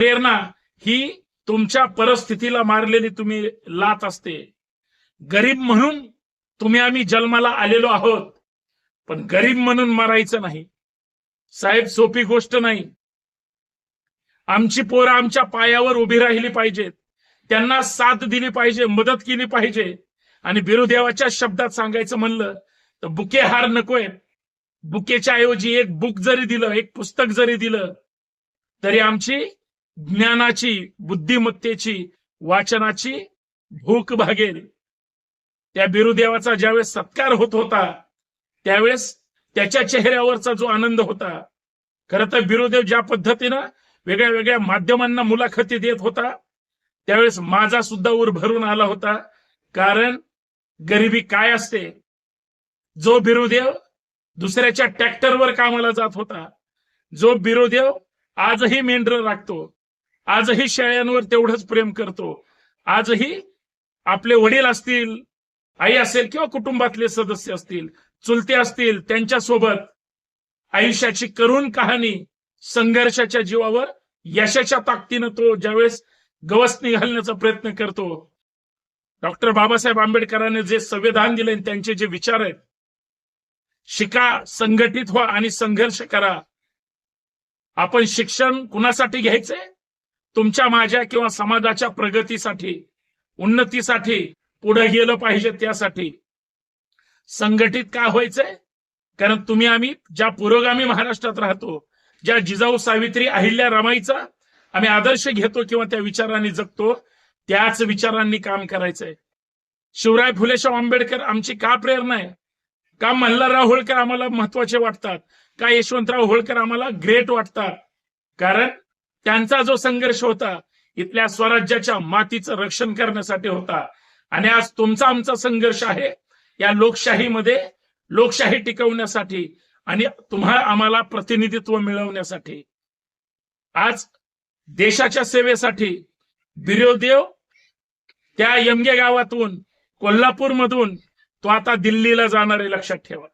प्रेरणा ही तुमच्या परिस्थितीला मारलेली तुम्ही लात असते। गरीब म्हणून तुम्ही आम्ही जन्माला आलेलो आहोत, पण गरीब म्हणून मरायचं नाही साहेब, सोपी गोष्ट नाही। आमची पोरं आमच्या पायावर उभी राहिली पाहिजेत, त्यांना साथ दिली पाहिजे, मदत केली पाहिजे। आणि बिरुदेवाच्या शब्दात सांगायचं म्हणलं तर बुके हार नकोय। बुकेच्या ऐवजी एक बुक जरी दिलं, एक पुस्तक जरी दिलं, तरी आमची ज्ञानाची, बुद्धिमत्तेची, वाचनाची भूक भागेल। त्या बिरुदेवाचा ज्यावेळेस सत्कार होत होता, त्यावेळेस त्याच्या चेहऱ्यावरचा जो आनंद होता, खरं तर बिरुदेव ज्या पद्धतीनं वेगळ्या वेगळ्या माध्यमांना मुलाखती देत होता, त्यावेळेस माझा सुद्धा ऊर भरून आला होता। कारण गरिबी काय असते, जो बिरुदेव दुसऱ्याच्या ट्रॅक्टरवर कामाला जात होता, जो बिरुदेव आजही मेंढरं राखतो, आजही शेळ्यांवर तेवढंच प्रेम करतो, आजही आपले वडील असतील, आई असेल किंवा कुटुंबातले सदस्य असतील, चुलते असतील, त्यांच्यासोबत आयुष्याची करुण कहाणी, संघर्षाच्या जीवावर यशाच्या ताकदीनं तो ज्यावेळेस गवसणी घालण्याचा प्रयत्न करतो। डॉक्टर बाबासाहेब आंबेडकरांनी जे संविधान दिले, त्यांचे जे विचार आहेत, शिका, संघटित व्हा आणि संघर्ष करा। आपण शिक्षण कुणासाठी घ्यायचंय? तुमच्या, माझ्या किंवा समाजाच्या प्रगतीसाठी, उन्नतीसाठी, पुढे गेलं पाहिजे त्यासाठी। संघटित का व्हायचंय? कारण तुम्ही आम्ही ज्या पुरोगामी महाराष्ट्रात राहतो, ज्या जिजाऊ सावित्री अहिल्या रमाईचा आम्ही आदर्श घेतो किंवा त्या विचारांनी जगतो, त्याच विचारांनी काम करायचंय। शिवराय फुलेशाह आंबेडकर आमची का प्रेरणा आहे? का मल्हारराव होळकर आम्हाला महत्वाचे वाटतात? का यशवंतराव होळकर आम्हाला ग्रेट वाटतात? कारण त्यांचा जो संघर्ष होता, इथल्या स्वराज्याच्या मातीचं रक्षण करण्यासाठी होता। आणि आज तुमचा आमचा संघर्ष आहे या लोकशाहीमध्ये, लोकशाही टिकवण्यासाठी आणि तुम्हाला आम्हाला प्रतिनिधित्व मिळवण्यासाठी। आज देशाच्या सेवेसाठी बिरुदेव त्या यमगे गावातून, कोल्हापूर मधून तो आता दिल्लीला जाणार आहे, लक्षात ठेवा।